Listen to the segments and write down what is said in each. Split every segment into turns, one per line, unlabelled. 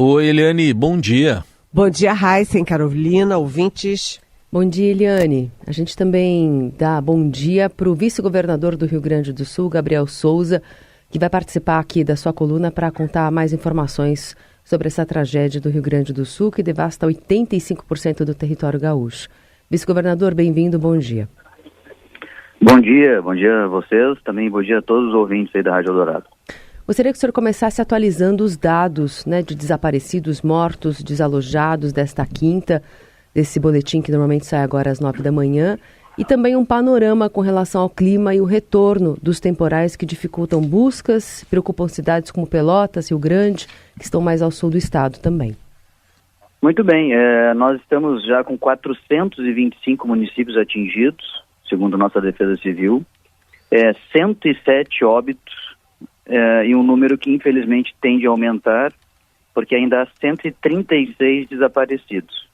Oi, Eliane, bom dia.
Bom dia, Raíssen, Carolina, ouvintes.
Bom dia, Eliane. A gente também dá bom dia para o vice-governador do Rio Grande do Sul, Gabriel Souza, que vai participar aqui da sua coluna para contar mais informações sobre essa tragédia do Rio Grande do Sul, que devasta 85% do território gaúcho. Vice-governador, bem-vindo, bom dia.
Bom dia a vocês, também bom dia a todos os ouvintes aí da Rádio Eldorado.
Gostaria que o senhor começasse atualizando os dados, de desaparecidos, mortos, desalojados desta quinta, desse boletim que normalmente sai agora às 9 da manhã, e também um panorama com relação ao clima e o retorno dos temporais que dificultam buscas, preocupam cidades como Pelotas, Rio Grande, que estão mais ao sul do estado também.
Muito bem, nós estamos já com 425 municípios atingidos, segundo nossa Defesa Civil, 107 óbitos, e um número que infelizmente tende a aumentar, porque ainda há 136 desaparecidos.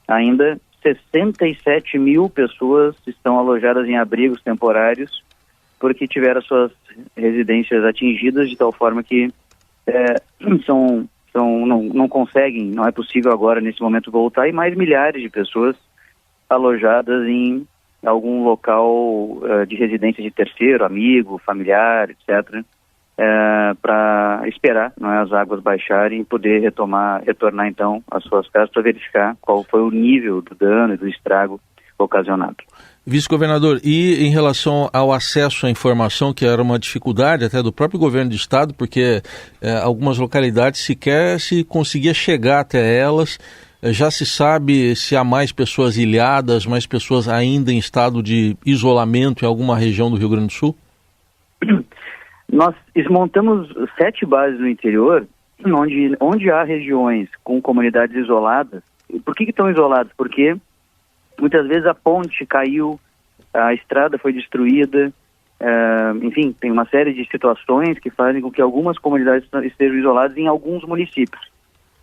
Ainda 67 mil pessoas estão alojadas em abrigos temporários porque tiveram suas residências atingidas de tal forma que não conseguem, não é possível agora nesse momento voltar, e mais milhares de pessoas alojadas em algum local de residência de terceiro, amigo, familiar, etc., para esperar, as águas baixarem e poder retornar então às suas casas para verificar qual foi o nível do dano e do estrago ocasionado.
Vice-governador, e em relação ao acesso à informação, que era uma dificuldade até do próprio governo do estado, porque algumas localidades sequer se conseguia chegar até elas, já se sabe se há mais pessoas ilhadas, mais pessoas ainda em estado de isolamento em alguma região do Rio Grande do Sul?
Nós montamos 7 bases no interior, onde há regiões com comunidades isoladas. Por que estão isoladas? Porque muitas vezes a ponte caiu, a estrada foi destruída, enfim, tem uma série de situações que fazem com que algumas comunidades estejam isoladas em alguns municípios.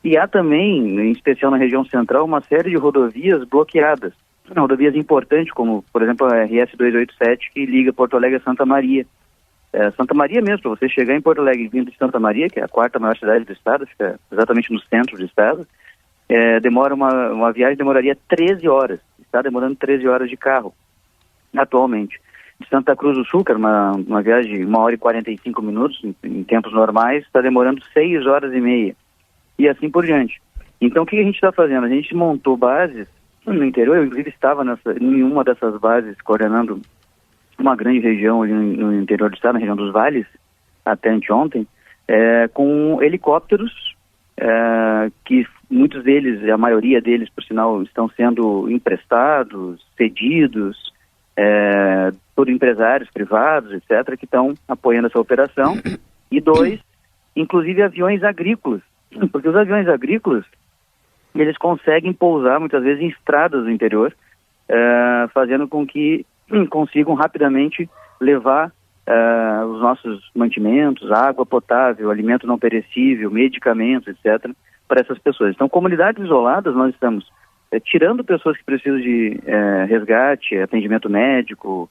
E há também, em especial na região central, uma série de rodovias bloqueadas. Rodovias importantes, como, por exemplo, a RS 287, que liga Porto Alegre a Santa Maria. Santa Maria mesmo, para você chegar em Porto Alegre vindo de Santa Maria, que é a 4ª maior cidade do estado, fica exatamente no centro do estado, uma viagem demoraria 13 horas. Está demorando 13 horas de carro, atualmente. De Santa Cruz do Sul, que era uma viagem de 1h45 em tempos normais, está demorando 6 horas e meia. E assim por diante. Então, o que a gente está fazendo? A gente montou bases no interior, eu inclusive estava em uma dessas bases coordenando uma grande região ali no interior do estado, na região dos Vales, até anteontem, com helicópteros, que muitos deles, a maioria deles, por sinal, estão sendo emprestados, cedidos, por empresários privados, etc., que estão apoiando essa operação. E 2, inclusive aviões agrícolas, porque os aviões agrícolas, eles conseguem pousar muitas vezes em estradas do interior, fazendo com que consigam rapidamente levar os nossos mantimentos, água potável, alimento não perecível, medicamentos, etc., para essas pessoas. Então, comunidades isoladas, nós estamos tirando pessoas que precisam de resgate, atendimento médico,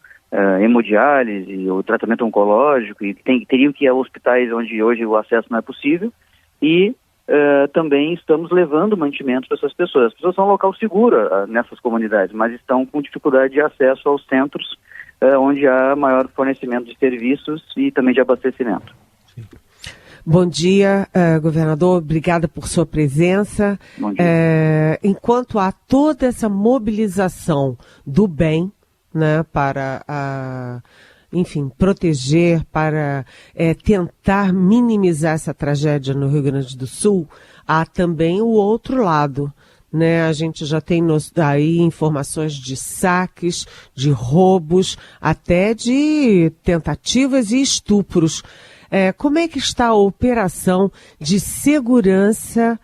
hemodiálise ou tratamento oncológico, e teriam que ir a hospitais onde hoje o acesso não é possível, e também estamos levando mantimentos para essas pessoas. As pessoas são um local seguro nessas comunidades, mas estão com dificuldade de acesso aos centros onde há maior fornecimento de serviços e também de abastecimento.
Sim.
Bom dia, governador. Obrigada por sua presença.
Bom dia.
Enquanto há toda essa mobilização do bem, para proteger, para tentar minimizar essa tragédia no Rio Grande do Sul, há também o outro lado, A gente já tem aí informações de saques, de roubos, até de tentativas e estupros. Como é que está a operação de segurança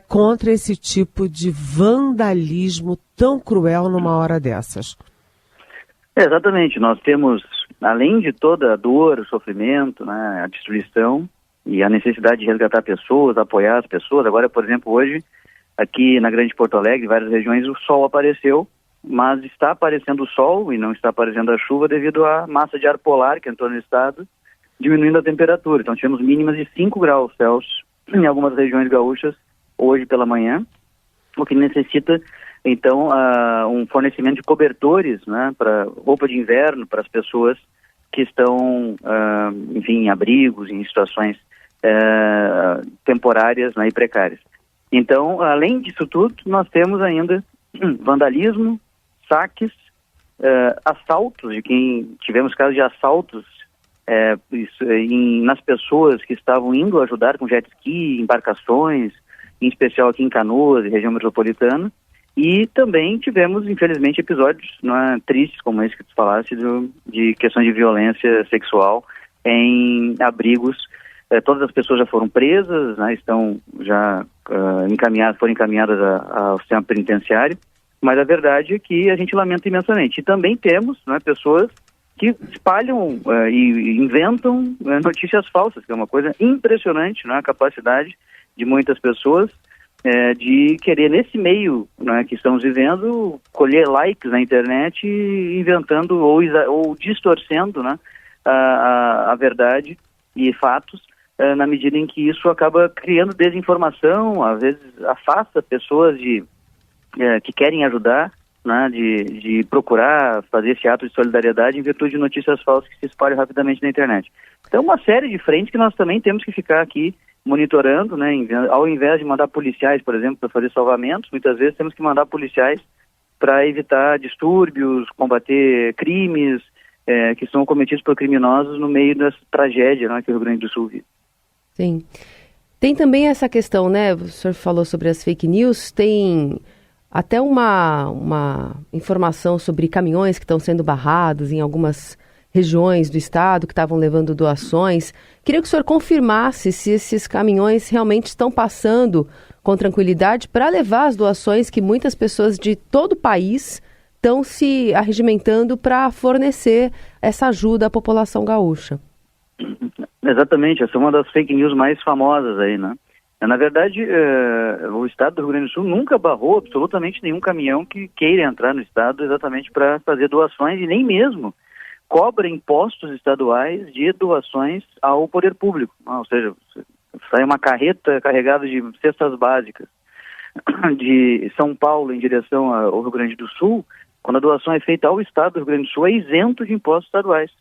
contra esse tipo de vandalismo tão cruel numa hora dessas?
Exatamente, nós temos, além de toda a dor, o sofrimento, a destruição e a necessidade de resgatar pessoas, apoiar as pessoas. Agora, por exemplo, hoje, aqui na Grande Porto Alegre, em várias regiões, o sol apareceu, mas está aparecendo o sol e não está aparecendo a chuva devido à massa de ar polar que entrou no estado, diminuindo a temperatura. Então tivemos mínimas de 5 graus Celsius em algumas regiões gaúchas hoje pela manhã, o que necessita, então, um fornecimento de cobertores, né, para roupa de inverno para as pessoas que estão, enfim, em abrigos, em situações temporárias, né, e precárias. Então, além disso tudo, nós temos ainda vandalismo, saques, assaltos, tivemos casos de assaltos nas pessoas que estavam indo ajudar com jet ski, embarcações, em especial aqui em Canoas, região metropolitana, e também tivemos, infelizmente, episódios, né, tristes, como esse que tu falaste, de questões de violência sexual em abrigos. Todas as pessoas já foram presas, né, estão já foram encaminhadas ao sistema penitenciário, mas a verdade é que a gente lamenta imensamente. E também temos, né, pessoas que espalham e inventam notícias falsas, que é uma coisa impressionante, né, a capacidade de muitas pessoas de querer, nesse meio, né, que estamos vivendo, colher likes na internet, inventando ou distorcendo, né, a verdade e fatos, na medida em que isso acaba criando desinformação, às vezes afasta pessoas que querem ajudar, né, de procurar fazer esse ato de solidariedade em virtude de notícias falsas que se espalham rapidamente na internet. Então, uma série de frentes que nós também temos que ficar aqui monitorando, né, ao invés de mandar policiais, por exemplo, para fazer salvamentos, muitas vezes temos que mandar policiais para evitar distúrbios, combater crimes que são cometidos por criminosos no meio dessa tragédia, né, que o Rio Grande do Sul vive.
Sim. Tem também essa questão, né, o senhor falou sobre as fake news, tem até uma informação sobre caminhões que estão sendo barrados em algumas regiões do estado que estavam levando doações. Queria que o senhor confirmasse se esses caminhões realmente estão passando com tranquilidade para levar as doações que muitas pessoas de todo o país estão se arregimentando para fornecer essa ajuda à população gaúcha.
Exatamente, essa é uma das fake news mais famosas aí, né? Na verdade, o estado do Rio Grande do Sul nunca barrou absolutamente nenhum caminhão que queira entrar no estado exatamente para fazer doações e nem mesmo cobra impostos estaduais de doações ao poder público. Ou seja, sai uma carreta carregada de cestas básicas de São Paulo em direção ao Rio Grande do Sul, quando a doação é feita ao estado do Rio Grande do Sul, é isento de impostos estaduais.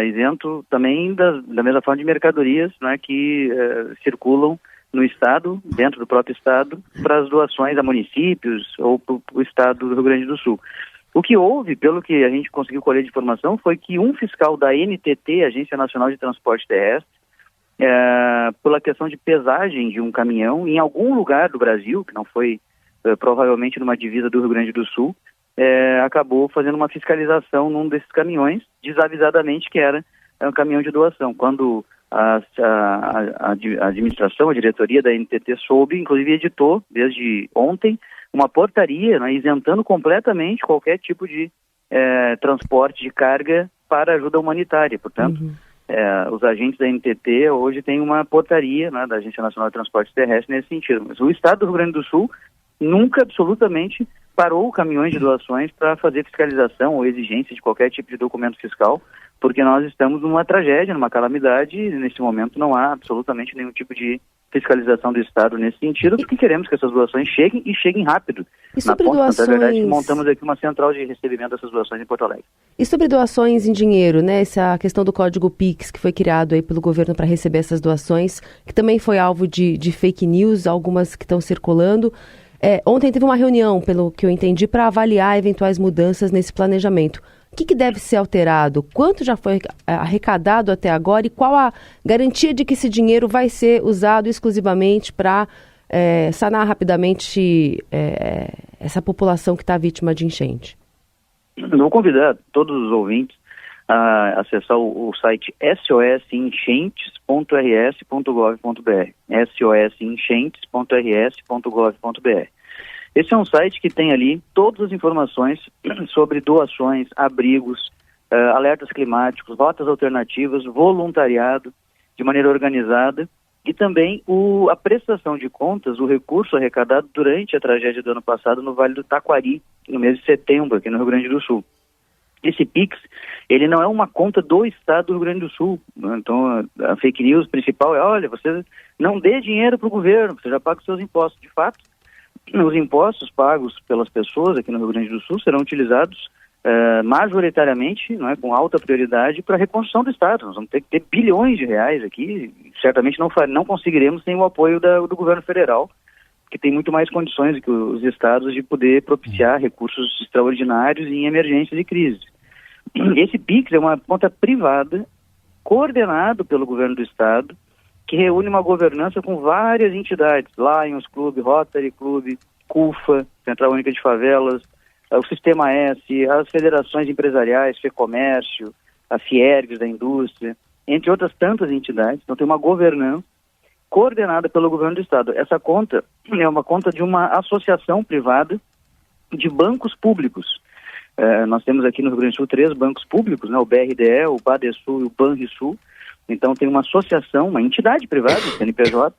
Isento também da mesma forma de mercadorias, né, que circulam no estado, dentro do próprio estado, para as doações a municípios ou para o estado do Rio Grande do Sul. O que houve, pelo que a gente conseguiu colher de informação, foi que um fiscal da NTT, Agência Nacional de Transporte Terrestre, pela questão de pesagem de um caminhão em algum lugar do Brasil, que não foi provavelmente numa divisa do Rio Grande do Sul, acabou fazendo uma fiscalização num desses caminhões, desavisadamente que era um caminhão de doação. Quando a administração, a diretoria da NTT soube, inclusive editou, desde ontem, uma portaria, né, isentando completamente qualquer tipo de transporte de carga para ajuda humanitária. Portanto, os agentes da NTT hoje têm uma portaria, né, da Agência Nacional de Transporte Terrestre nesse sentido. Mas o estado do Rio Grande do Sul nunca absolutamente parou caminhões de doações para fazer fiscalização ou exigência de qualquer tipo de documento fiscal, porque nós estamos numa tragédia, numa calamidade, e nesse momento não há absolutamente nenhum tipo de fiscalização do Estado nesse sentido, porque queremos que essas doações cheguem e cheguem rápido.
E sobre doações...
Na verdade, montamos aqui uma central de recebimento dessas doações em Porto Alegre.
E sobre doações em dinheiro, né? Essa questão do código Pix que foi criado aí pelo governo para receber essas doações, que também foi alvo de fake news, algumas que estão circulando. Ontem teve uma reunião, pelo que eu entendi, para avaliar eventuais mudanças nesse planejamento. O que deve ser alterado? Quanto já foi arrecadado até agora e qual a garantia de que esse dinheiro vai ser usado exclusivamente para sanar rapidamente essa população que está vítima de enchente?
Eu vou convidar todos os ouvintes a acessar o site sosenchentes.rs.gov.br, sosenchentes.rs.gov.br. Esse é um site que tem ali todas as informações sobre doações, abrigos, alertas climáticos, rotas alternativas, voluntariado de maneira organizada e também a prestação de contas, o recurso arrecadado durante a tragédia do ano passado no Vale do Taquari, no mês de setembro, aqui no Rio Grande do Sul. esse Pix, ele não é uma conta do Estado do Rio Grande do Sul, né? Então a fake news principal é, olha, você não dê dinheiro para o governo, você já paga os seus impostos. De fato, os impostos pagos pelas pessoas aqui no Rio Grande do Sul serão utilizados majoritariamente, não é, com alta prioridade para a reconstrução do Estado. Nós vamos ter que ter bilhões de reais aqui, certamente não conseguiremos sem o apoio do governo federal, que tem muito mais condições do que os estados de poder propiciar recursos extraordinários em emergências e crises. Esse PIX é uma conta privada, coordenado pelo governo do estado, que reúne uma governança com várias entidades, Lions Club, Rotary Club, CUFA, Central Única de Favelas, o Sistema S, as federações empresariais, FEComércio, a Fiergs da indústria, entre outras tantas entidades. Então tem uma governança coordenada pelo governo do estado. Essa conta é uma conta de uma associação privada de bancos públicos. Nós temos aqui no Rio Grande do Sul 3 bancos públicos, né, o BRDE, o Badesul e o Banrisul. Então tem uma associação, uma entidade privada, o CNPJ,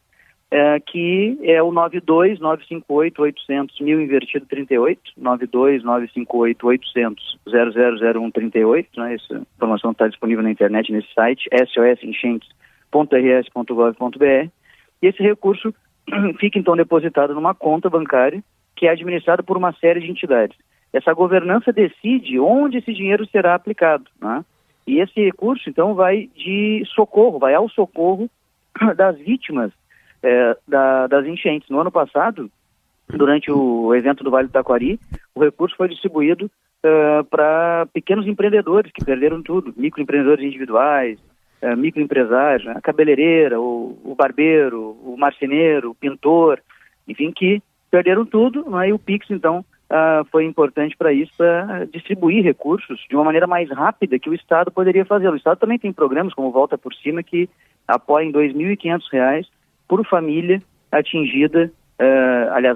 que é o 92-958-800-1000 invertido 38, 92-958-800-000138, né? Essa informação está disponível na internet nesse site, sosenchentes.rs.gov.br, e esse recurso fica então depositado numa conta bancária que é administrada por uma série de entidades. Essa governança decide onde esse dinheiro será aplicado, né? E esse recurso então vai ao socorro das vítimas das enchentes. No ano passado, durante o evento do Vale do Taquari, o recurso foi distribuído para pequenos empreendedores que perderam tudo, microempreendedores individuais, microempresários, né? A cabeleireira, o barbeiro, o marceneiro, o pintor, enfim, que perderam tudo, né? E o Pix, então, foi importante para isso, para distribuir recursos de uma maneira mais rápida que o Estado poderia fazer. O Estado também tem programas como Volta por Cima que apoiam R$ 2.500 por família atingida, aliás,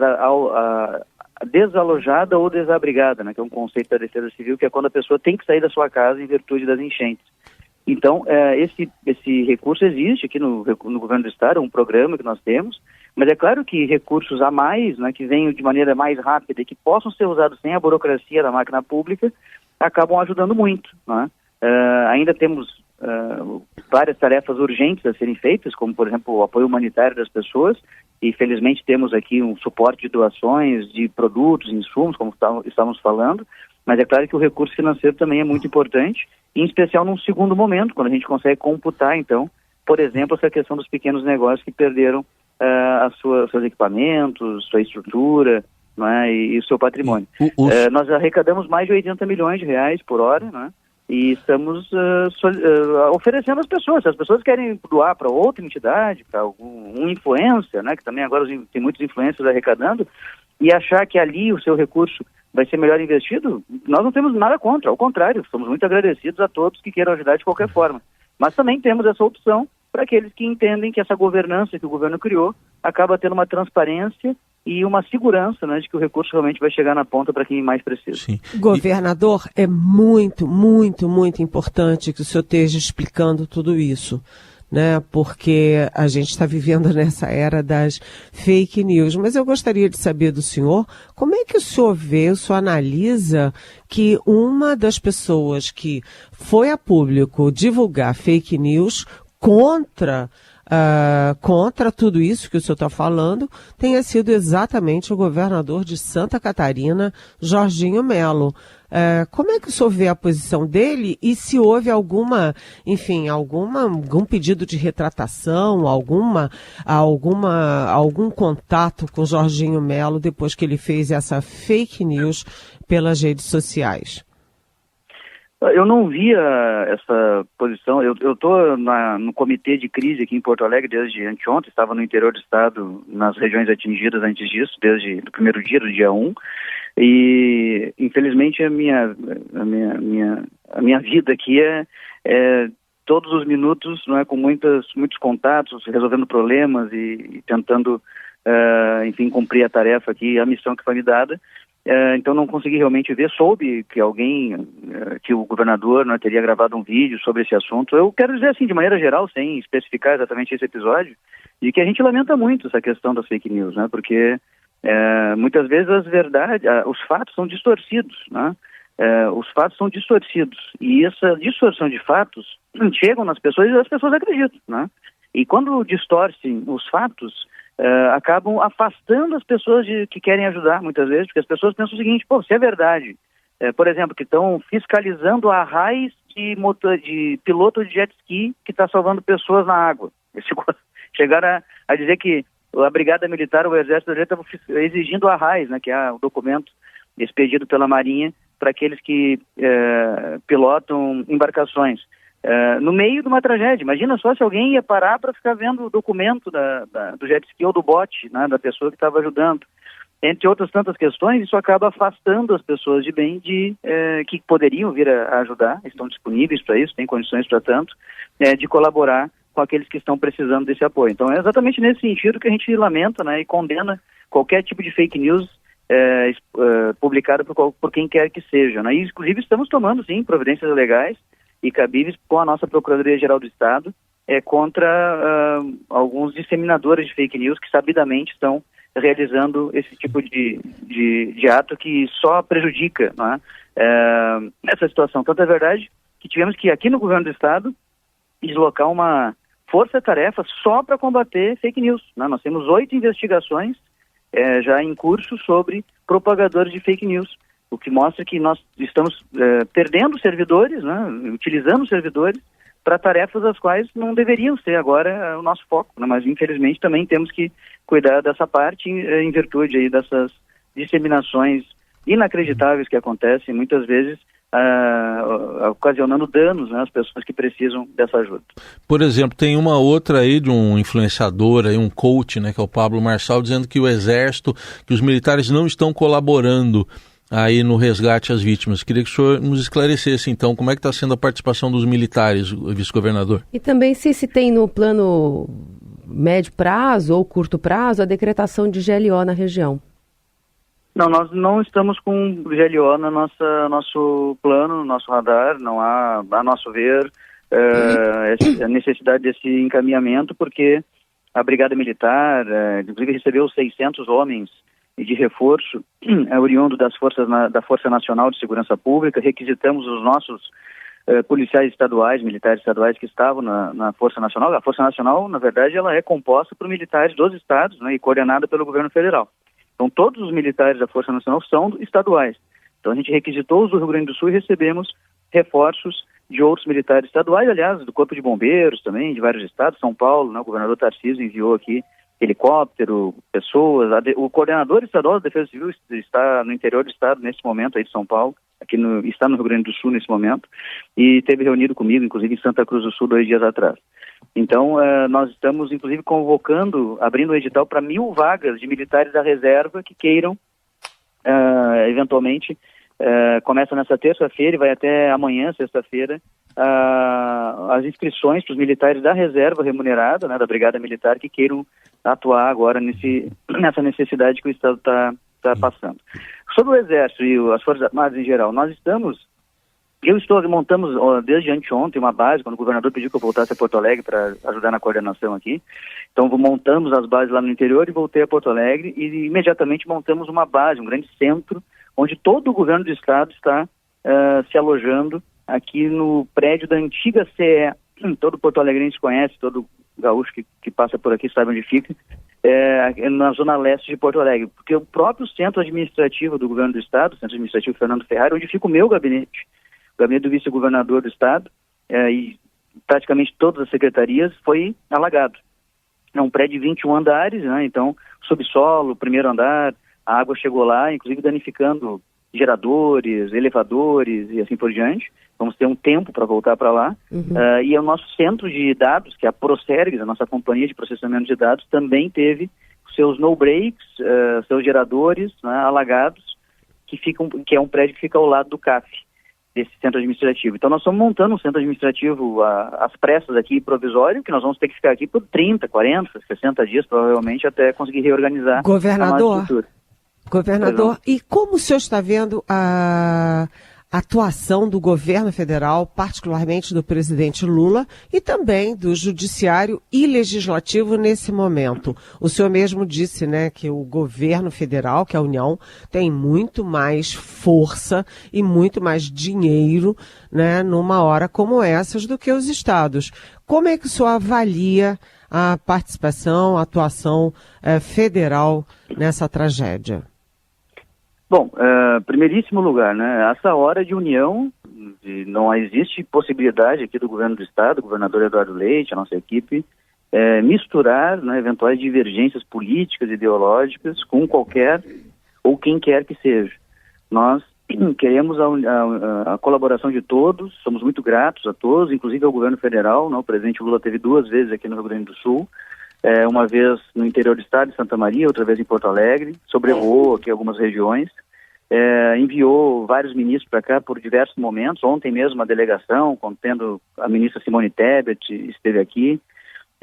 desalojada ou desabrigada, né, que é um conceito da Defesa Civil, que é quando a pessoa tem que sair da sua casa em virtude das enchentes. Então, esse recurso existe aqui no governo do Estado, é um programa que nós temos, mas é claro que recursos a mais, né, que venham de maneira mais rápida e que possam ser usados sem a burocracia da máquina pública, acabam ajudando muito, né? Ainda temos várias tarefas urgentes a serem feitas, como, por exemplo, o apoio humanitário das pessoas, e felizmente temos aqui um suporte de doações de produtos, insumos, como estávamos falando, mas é claro que o recurso financeiro também é muito importante, em especial num segundo momento, quando a gente consegue computar, então, por exemplo, essa questão dos pequenos negócios que perderam seus equipamentos, sua estrutura, né, e o seu patrimônio. Nós arrecadamos mais de 80 milhões de reais por hora, né, e estamos oferecendo às pessoas. Se as pessoas querem doar para outra entidade, para um influencer, né, que também agora tem muitos influencers arrecadando, e achar que ali o seu recurso vai ser melhor investido, nós não temos nada contra, ao contrário, somos muito agradecidos a todos que queiram ajudar de qualquer forma. Mas também temos essa opção para aqueles que entendem que essa governança que o governo criou acaba tendo uma transparência e uma segurança, né, de que o recurso realmente vai chegar na ponta para quem mais precisa.
Sim.
Governador, é muito, muito, muito importante que o senhor esteja explicando tudo isso, né? Porque a gente está vivendo nessa era das fake news. Mas eu gostaria de saber do senhor, como é que o senhor analisa que uma das pessoas que foi a público divulgar fake news contra tudo isso que o senhor está falando, tenha sido exatamente o governador de Santa Catarina, Jorginho Melo. Como é que o senhor vê a posição dele e se houve algum pedido de retratação, algum contato com Jorginho Melo depois que ele fez essa fake news pelas redes sociais?
Eu não via essa posição. Eu estou no comitê de crise aqui em Porto Alegre desde anteontem, estava no interior do estado, nas regiões atingidas antes disso, desde o primeiro dia, do dia 1, e infelizmente a minha vida aqui é todos os minutos, não é, com muitos contatos, resolvendo problemas e tentando, enfim, cumprir a tarefa aqui, a missão que foi me dada. Então não consegui realmente ver, soube que que o governador, né, teria gravado um vídeo sobre esse assunto. Eu quero dizer assim, de maneira geral, sem especificar exatamente esse episódio, de que a gente lamenta muito essa questão das fake news, né, porque muitas vezes os fatos são distorcidos, né. os fatos são distorcidos. E essa distorção de fatos chegam nas pessoas e as pessoas acreditam, né? E quando distorcem os fatos, acabam afastando as pessoas que querem ajudar, muitas vezes, porque as pessoas pensam o seguinte: pô, se é verdade, por exemplo, que estão fiscalizando a raiz de piloto de jet ski que está salvando pessoas na água. Chegaram a dizer que a Brigada Militar, o Exército Brasileiro, estava exigindo a raiz, né, que é o documento expedido pela Marinha para aqueles que pilotam embarcações. No meio de uma tragédia. Imagina só se alguém ia parar para ficar vendo o documento do jet ski ou do bote, né, da pessoa que estava ajudando. Entre outras tantas questões, isso acaba afastando as pessoas de bem que poderiam vir a ajudar, estão disponíveis para isso, têm condições para tanto, de colaborar com aqueles que estão precisando desse apoio. Então é exatamente nesse sentido que a gente lamenta, né, e condena qualquer tipo de fake news publicado por quem quer que seja, né? E, inclusive, estamos tomando, sim, providências legais e cabíveis com a nossa Procuradoria-Geral do Estado contra alguns disseminadores de fake news que sabidamente estão realizando esse tipo de ato que só prejudica, né, essa situação. Tanto é verdade que tivemos que, aqui no Governo do Estado, deslocar uma força-tarefa só para combater fake news, né? Nós temos 8 investigações já em curso sobre propagadores de fake news, o que mostra que nós estamos perdendo servidores, né, utilizando servidores para tarefas as quais não deveriam ser agora o nosso foco, né? Mas infelizmente também temos que cuidar dessa parte em virtude aí dessas disseminações inacreditáveis que acontecem muitas vezes, ocasionando danos, né, às pessoas que precisam dessa ajuda.
Por exemplo, tem uma outra aí de um influenciador, aí, um coach, né, que é o Pablo Marçal, dizendo que o Exército, que os militares não estão colaborando aí no resgate às vítimas. Queria que o senhor nos esclarecesse, então, como é que está sendo a participação dos militares, vice-governador?
E também se tem no plano médio prazo ou curto prazo a decretação de GLO na região.
Não, nós não estamos com GLO no nosso plano, no nosso radar, não há, a nosso ver, a necessidade desse encaminhamento, porque a Brigada Militar, inclusive, recebeu 600 homens de reforço, oriundo da Força Nacional de Segurança Pública. Requisitamos os nossos policiais estaduais, militares estaduais que estavam na Força Nacional. A Força Nacional, na verdade, ela é composta por militares dos estados, né, e coordenada pelo governo federal. Então, todos os militares da Força Nacional são estaduais. Então, a gente requisitou os do Rio Grande do Sul e recebemos reforços de outros militares estaduais, aliás, do Corpo de Bombeiros também, de vários estados. São Paulo, né, o governador Tarcísio enviou aqui helicóptero, pessoas. O coordenador estadual da Defesa Civil está no interior do estado nesse momento aí de São Paulo, está no Rio Grande do Sul nesse momento, e esteve reunido comigo, inclusive em Santa Cruz do Sul, 2 dias atrás. Então, nós estamos, inclusive, abrindo um edital para 1.000 vagas de militares da reserva que queiram, eventualmente, começa nessa terça-feira e vai até amanhã, sexta-feira, as inscrições para os militares da reserva remunerada, né, da Brigada Militar, que queiram atuar agora nessa necessidade que o Estado está passando. Sobre o Exército e as Forças Armadas em geral, montamos desde anteontem uma base, quando o governador pediu que eu voltasse a Porto Alegre para ajudar na coordenação aqui. Então montamos as bases lá no interior e voltei a Porto Alegre e imediatamente montamos uma base, um grande centro, onde todo o governo do estado está se alojando aqui no prédio da antiga CE. Todo Porto Alegrense conhece, todo gaúcho que passa por aqui sabe onde fica, na zona leste de Porto Alegre, porque o próprio centro administrativo do governo do estado, o centro administrativo Fernando Ferrari, onde fica o meu gabinete, o gabinete do vice-governador do estado, e praticamente todas as secretarias, foi alagado. É um prédio de 21 andares, né? Então, subsolo, primeiro andar, a água chegou lá, inclusive danificando geradores, elevadores e assim por diante. Vamos ter um tempo para voltar para lá. E o nosso centro de dados, que é a Procergs, a nossa companhia de processamento de dados, também teve seus no-breaks, seus geradores, né, alagados, que é um prédio que fica ao lado do CAF, desse centro administrativo. Então nós estamos montando um centro administrativo às pressas aqui, provisório, que nós vamos ter que ficar aqui por 30, 40, 60 dias, provavelmente, até conseguir reorganizar a nossa estrutura.
Governador, e como o senhor está vendo a atuação do governo federal, particularmente do presidente Lula, e também do judiciário e legislativo nesse momento. O senhor mesmo disse, né, que o governo federal, que a União, tem muito mais força e muito mais dinheiro, né, numa hora como essas do que os estados. Como é que o senhor avalia a participação, a atuação federal nessa tragédia?
Bom, primeiríssimo lugar, né, essa hora de união, não existe possibilidade aqui do governo do estado, o governador Eduardo Leite, a nossa equipe, misturar, né, eventuais divergências políticas, ideológicas com qualquer ou quem quer que seja. Nós queremos a colaboração de todos, somos muito gratos a todos, inclusive ao governo federal, né, o presidente Lula teve 2 vezes aqui no Rio Grande do Sul, uma vez no interior do estado de Santa Maria, outra vez em Porto Alegre, sobrevoou aqui algumas regiões, enviou vários ministros para cá por diversos momentos. Ontem mesmo a delegação, contendo a ministra Simone Tebet, esteve aqui,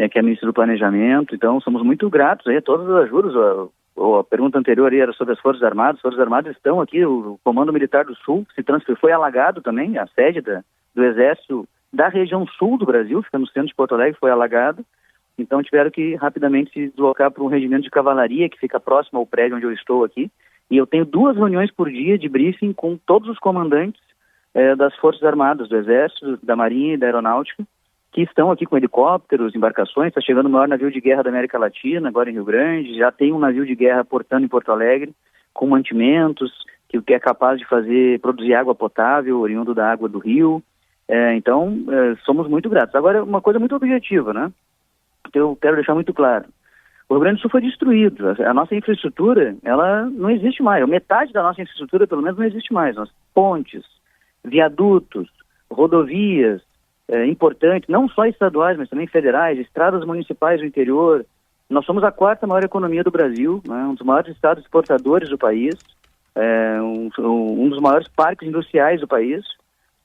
que é a ministra do Planejamento. Então somos muito gratos aí a todas as ajudas. A pergunta anterior aí era sobre as Forças Armadas. As Forças Armadas estão aqui, o Comando Militar do Sul se transferiu, foi alagado também, a sede do Exército da região sul do Brasil, fica no centro de Porto Alegre, foi alagado. Então tiveram que rapidamente se deslocar para um regimento de cavalaria que fica próximo ao prédio onde eu estou aqui. E eu tenho 2 reuniões por dia de briefing com todos os comandantes das Forças Armadas, do Exército, da Marinha e da Aeronáutica, que estão aqui com helicópteros, embarcações. Está chegando o maior navio de guerra da América Latina, agora em Rio Grande. Já tem um navio de guerra portando em Porto Alegre, com mantimentos, que é capaz de produzir água potável, oriundo da água do rio. Então, somos muito gratos. Agora, uma coisa muito objetiva, né? Eu quero deixar muito claro. O Rio Grande do Sul foi destruído. A nossa infraestrutura, ela não existe mais. Metade da nossa infraestrutura, pelo menos, não existe mais. Pontes, viadutos, rodovias importantes, não só estaduais, mas também federais, estradas municipais do interior. Nós somos a 4ª maior economia do Brasil, né? Um dos maiores estados exportadores do país, um dos maiores parques industriais do país,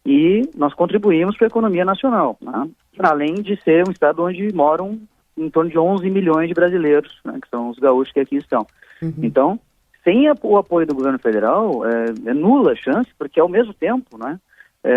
e nós contribuímos para a economia nacional, né? Além de ser um estado onde moram em torno de 11 milhões de brasileiros, né, que são os gaúchos que aqui estão. Uhum. Então, sem o apoio do governo federal, é nula a chance, porque ao mesmo tempo, né,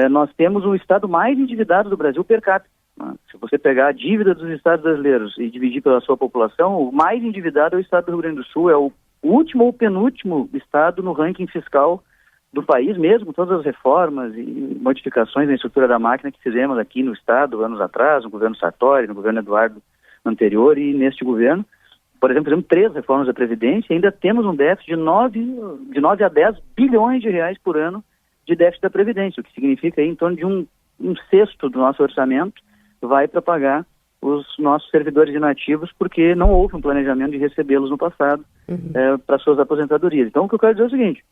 nós temos o estado mais endividado do Brasil per capita. Né? Se você pegar a dívida dos estados brasileiros e dividir pela sua população, o mais endividado é o estado do Rio Grande do Sul, é o último ou penúltimo estado no ranking fiscal do país, mesmo com todas as reformas e modificações na estrutura da máquina que fizemos aqui no estado anos atrás, no governo Sartori, no governo Eduardo anterior e neste governo. Por exemplo, fizemos 3 reformas da Previdência e ainda temos um déficit de 9 a 10 bilhões de reais por ano de déficit da Previdência, o que significa aí, em torno de um sexto do nosso orçamento vai para pagar os nossos servidores inativos, porque não houve um planejamento de recebê-los no passado para suas aposentadorias. Então, o que eu quero dizer é o seguinte: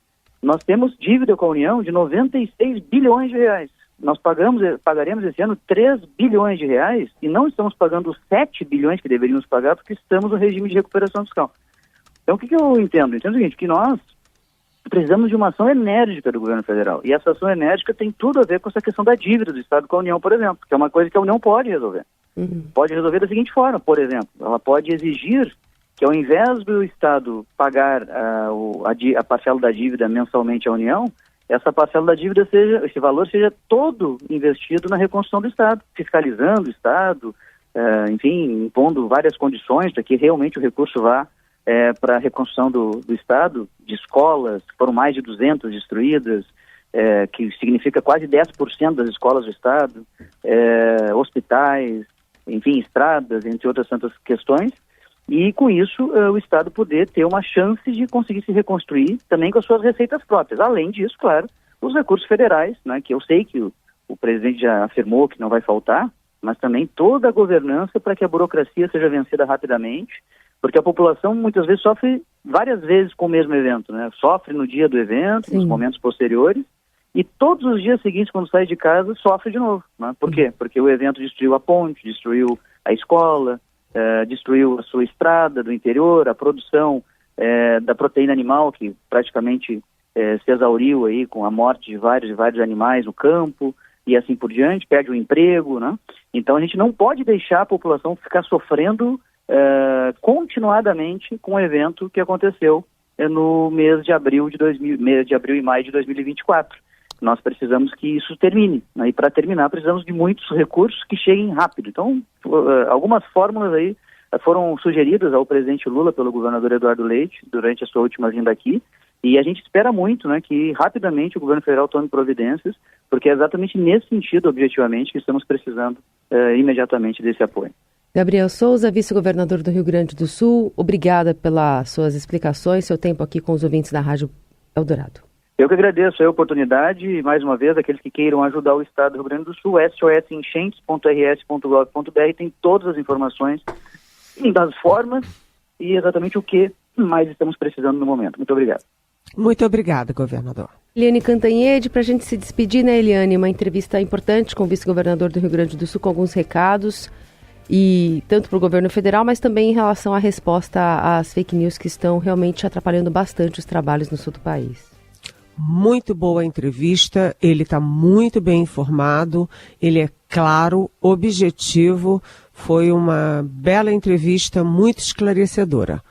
nós temos dívida com a União de 96 bilhões de reais. Nós pagaremos esse ano 3 bilhões de reais e não estamos pagando os 7 bilhões que deveríamos pagar porque estamos no regime de recuperação fiscal. Então, o que eu entendo? Eu entendo o seguinte, que nós precisamos de uma ação enérgica do governo federal. E essa ação enérgica tem tudo a ver com essa questão da dívida do Estado com a União, por exemplo, que é uma coisa que a União pode resolver. Pode resolver da seguinte forma, por exemplo, ela pode exigir que ao invés do Estado pagar a parcela da dívida mensalmente à União, essa parcela da dívida esse valor seja todo investido na reconstrução do Estado, fiscalizando o Estado, enfim, impondo várias condições para que realmente o recurso vá para a reconstrução do Estado, de escolas, foram mais de 200 destruídas, que significa quase 10% das escolas do Estado, hospitais, enfim, estradas, entre outras tantas questões. E, com isso, o Estado poder ter uma chance de conseguir se reconstruir também com as suas receitas próprias. Além disso, claro, os recursos federais, né, que eu sei que o presidente já afirmou que não vai faltar, mas também toda a governança para que a burocracia seja vencida rapidamente, porque a população muitas vezes sofre várias vezes com o mesmo evento, né? Sofre no dia do evento, Sim. nos momentos posteriores, e todos os dias seguintes, quando sai de casa, sofre de novo. Né? Por quê? Porque o evento destruiu a ponte, destruiu a escola, destruiu a sua estrada do interior, a produção da proteína animal, que praticamente se exauriu aí com a morte de vários animais no campo, e assim por diante, perde o emprego, né? Então a gente não pode deixar a população ficar sofrendo continuadamente com o evento que aconteceu no mês de abril e maio de 2024. nós precisamos que isso termine, né? E para terminar precisamos de muitos recursos que cheguem rápido. Então, algumas fórmulas aí foram sugeridas ao presidente Lula pelo governador Eduardo Leite durante a sua última vinda aqui, e a gente espera muito, né, que rapidamente o governo federal tome providências, porque é exatamente nesse sentido, objetivamente, que estamos precisando imediatamente desse apoio.
Gabriel Souza, vice-governador do Rio Grande do Sul, obrigada pelas suas explicações, seu tempo aqui com os ouvintes da Rádio Eldorado.
Eu que agradeço a oportunidade e, mais uma vez, aqueles que queiram ajudar o Estado do Rio Grande do Sul, sosenchentes.rs.gov.br tem todas as informações das formas e exatamente o que mais estamos precisando no momento. Muito obrigado.
Muito obrigada, governador.
Eliane Cantanhede, para a gente se despedir, né, Eliane? Uma entrevista importante com o vice-governador do Rio Grande do Sul, com alguns recados, e tanto para o governo federal, mas também em relação à resposta às fake news que estão realmente atrapalhando bastante os trabalhos no sul do país.
Muito boa entrevista, ele está muito bem informado, ele é claro, objetivo, foi uma bela entrevista, muito esclarecedora.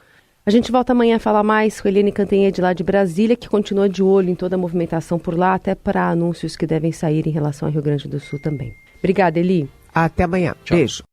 A gente volta amanhã a falar mais com a Eliane Cantanhede lá de Brasília, que continua de olho em toda a movimentação por lá, até para anúncios que devem sair em relação ao Rio Grande do Sul também. Obrigada, Eli.
Até amanhã. Tchau. Beijo.